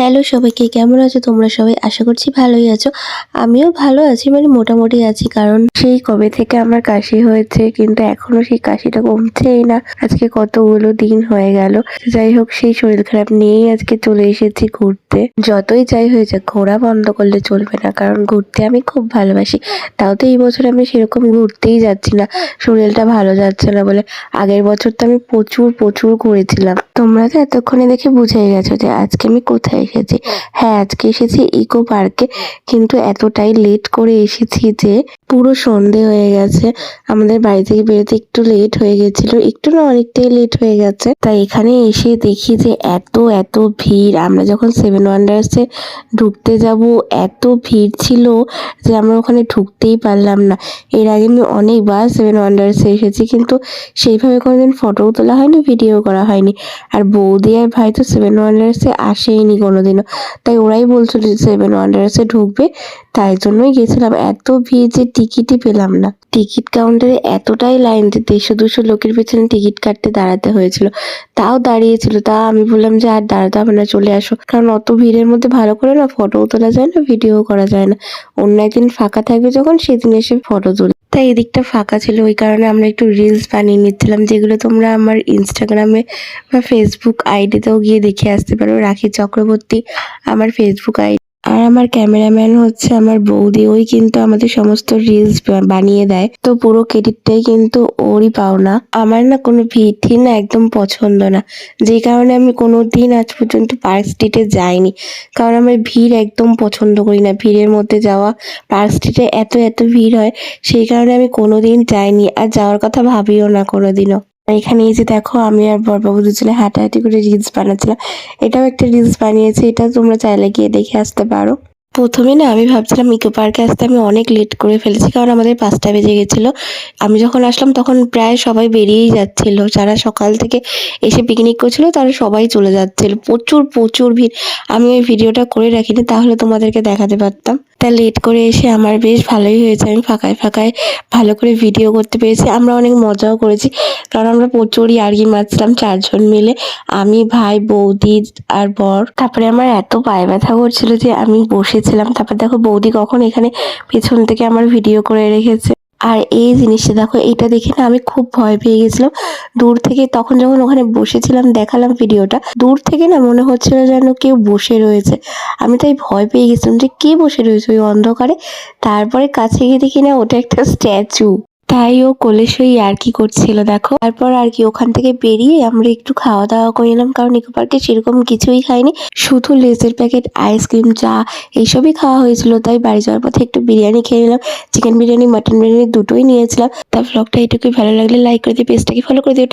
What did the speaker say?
Hello সবাইকে, কেমন আছো তোমরা সবাই? আশা করছি ভালোই আছো। আমিও ভালো আছি, মানে মোটামুটি আছি। কারণ সেই কবে থেকে আমার কাশি হয়েছে, কিন্তু এখনো সেই কাশিটা কমছেই না। আজকে কতগুলো দিন হয়ে গেল। যাই হোক, সেই শরীর খারাপ নিয়েই আজকে চলে এসেছি ঘুরতে। যতই যাই হয়ে যাক, ঘোরা বন্ধ করলে চলবে না, কারণ ঘুরতে আমি খুব ভালোবাসি। তাও তো এই বছর আমি সেরকম ঘুরতেই যাচ্ছি না, শরীরটা ভালো যাচ্ছে না বলে। আগের বছর তো আমি প্রচুর প্রচুর ঘুরেছিলাম। তোমরা তো এতক্ষণে দেখে বুঝেই গেছো যে আজকে আমি কোথায় এসেছি। হ্যাঁ, আজকে এসেছি ইকো পার্কে, কিন্তু এতটাই লেট করে এসেছি যে পুরো সন্ধে হয়ে গেছে। আমাদের বাড়ি থেকে বেরোতে একটু লেট হয়ে গেছিল, একটু না অনেকটাই লেট হয়ে গেছে। তাই এখানে এসে দেখি যে এত এত ভিড়। আমরা যখন সেভেন ওয়ান্ডার্সে ঢুকতে যাব, এত ভিড় ছিল যে আমরা ওখানে ঢুকতেই পারলাম না। এর আগে আমি অনেকবার সেভেন ওয়ান্ডার্সে এসেছি, কিন্তু সেইভাবে কোনোদিন ফটোও তোলা হয়নি, ভিডিও করা হয়নি। আর বৌদি আর ভাই তো সেভেন ওয়ান্ডার্সে আসেইনি কোনোদিনও, তাই ওরাই বলছিল যে সেভেন ওয়ান্ডার্সে ঢুকবে, তাই জন্যই গেছিলাম। এত ভিড় যে টিকিটই পেলাম না। টিকিট কাউন্টারে এতটাই লাইন যে 150-200 লোকের পেছনে টিকিট কাটতে দাঁড়াতে হয়েছিল। তাও দাঁড়িয়েছিল, তা আমি বললাম যে আর দাঁড়াতে হবে না, চলে আসো। কারণ অত ভিড়ের মধ্যে ভালো করে না ফটোও তোলা যায় না, ভিডিও করা যায় না। অন্য একদিন ফাঁকা থাকবে যখন, সেদিন এসে ফটো তুলি। তাই এদিকটা ফাঁকা ছিল, ওই কারণে আমরা একটু রিলস বানিয়ে নিচ্ছিলাম, যেগুলো তোমরা আমার ইনস্টাগ্রামে বা ফেসবুক আইডিতেও গিয়ে দেখে আসতে পারো। রাখি চক্রবর্তী আমার ফেসবুক আইডি। আর আমার ক্যামেরাম্যান হচ্ছে আমার বৌদি, ওই কিন্তু আমাদের সমস্ত রিলস বানিয়ে দেয়। তো পুরো ক্রেডিটটাই কিন্তু ওরই পাওনা। আমার না কোনো ভিড় ঠিক না একদম পছন্দ না, যে কারণে আমি কোনোদিন আজ পর্যন্ত পার্ক স্ট্রিটে যাইনি। কারণ আমার ভিড় একদম পছন্দ করি না, ভিড়ের মধ্যে যাওয়া। পার্ক স্ট্রিটে এত এত ভিড় হয়, সেই কারণে আমি কোনোদিন যাইনি, আর যাওয়ার কথা ভাবিও না কোনোদিনও। এখানে এই যে দেখো, আমি আর বড়বাবু দুজনে হাঁটাহাঁটি করে রিলস বানাচ্ছিলাম। এটাও একটা রিলস বানিয়েছি, এটা তোমরা চাইলে গিয়ে দেখে আসতে পারো। প্রথমে না আমি ভাবছিলাম ইকো পার্কে আসতে আমি অনেক লেট করে ফেলেছি, কারণ আমাদের 5টা বেজে গেছিল। আমি যখন আসলাম তখন প্রায় সবাই বেরিয়েই যাচ্ছিল। যারা সকাল থেকে এসে পিকনিক করছিল তারা সবাই চলে যাচ্ছিল। প্রচুর প্রচুর ভিড়। আমি ওই ভিডিওটা করে রাখিনি, তাহলে তোমাদেরকে দেখাতে পারতাম। তা লেট করে এসে আমার বেশ ভালোই হয়েছে, আমি ফাঁকায় ফাঁকায় ভালো করে ভিডিও করতে পেরেছি। আমরা অনেক মজাও করেছি, কারণ আমরা প্রচুর ইয়ার্কি মারছিলাম 4জন মিলে, আমি, ভাই, বৌদি আর বর। তারপরে আমার এত পায়ে ব্যথা করছিল যে আমি বসেছিলাম। তারপর দেখো বৌদি কখন এখানে পেছন থেকে আমার ভিডিও করে রেখেছে। আর এই জিনিসটা দেখো, এটা দেখে না আমি খুব ভয় পেয়ে গেছিলাম দূর থেকে। তখন যখন ওখানে বসেছিলাম দেখালাম ভিডিওটা, দূর থেকে না মনে হচ্ছিল যেন কেউ বসে রয়েছে। আমি তাই ভয় পেয়ে গেছিলাম যে কে বসে রয়েছে ওই অন্ধকারে। তারপরে কাছে গিয়ে দেখি না ওটা একটা স্ট্যাচু। তাই ও কোলে শুয়ে ইয়ার্কি করছিল দেখো। তারপর আর কি ওখান থেকে বেরিয়ে আমরা একটু খাওয়া দাওয়া করে নিলাম, কারণ ইকো পার্কে সেরকম কিছুই খাইনি, শুধু লেজের প্যাকেট, আইসক্রিম, চা এইসবই খাওয়া হয়েছিল। তাই বাড়ি যাওয়ার পথে একটু বিরিয়ানি খেয়ে নিলাম, চিকেন বিরিয়ানি, মাটন বিরিয়ানি দুটোই নিয়েছিলাম। তার ব্লগটা এটুকুই। ভালো লাগলে লাইক করে দিয়ে পেজটাকে ফলো করে দিও।